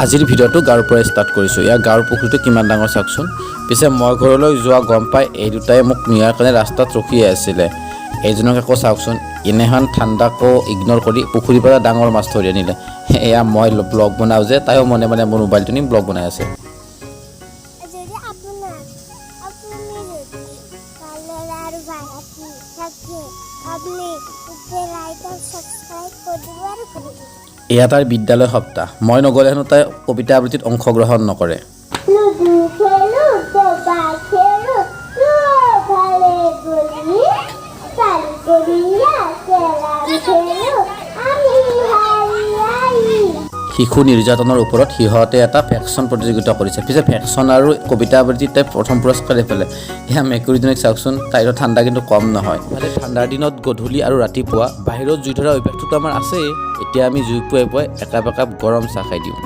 আজিৰ ভিডিঅ'টো গাঁৱৰ পৰা ষ্টাৰ্ট কৰিছোঁ। ইয়াৰ গাঁৱৰ পুখুৰীটো কিমান ডাঙৰ চাওকচোন। পিছে মই ঘৰলৈ যোৱা গম পাই এই দুটাই মোক নিয়াৰ কাৰণে ৰাস্তাত ৰখিয়ে আছিলে। এইজনক আকৌ চাওকচোন, এনেহান ঠাণ্ডাকো ইগন'ৰ কৰি পুখুৰীৰ পৰা ডাঙৰ মাছ ধৰি আনিলে। এয়া মই ব্লগ বনাওঁ যে তাইও মনে মনে মোৰ মোবাইলটো নি ব্লগ বনাই আছে। এয়া তাৰ বিদ্যালয় সপ্তাহ। মই নগ'লে হেনো তাই কবিতা আবৃত্তিত অংশগ্ৰহণ নকৰে। শিশু নিৰ্যাতনৰ ওপৰত সিহঁতে এটা ভেকশ্যন প্ৰতিযোগিতা কৰিছে। পিছে ভেকশ্যন আৰু কবিতা আবৃত্তিত তাই প্ৰথম পুৰস্কাৰ পালে। এয়া মেকুৰীজনীক চাওকচোন, তাইৰ ঠাণ্ডা কিন্তু কম নহয়। মানে ঠাণ্ডাৰ দিনত গধূলি আৰু ৰাতিপুৱা বাহিৰত জুই ধৰা অভ্যাসটোতো আমাৰ আছেই। এতিয়া আমি জুই পুৱাই পুৱাই একাপ একাপ গৰম চাহ খাই দিওঁ।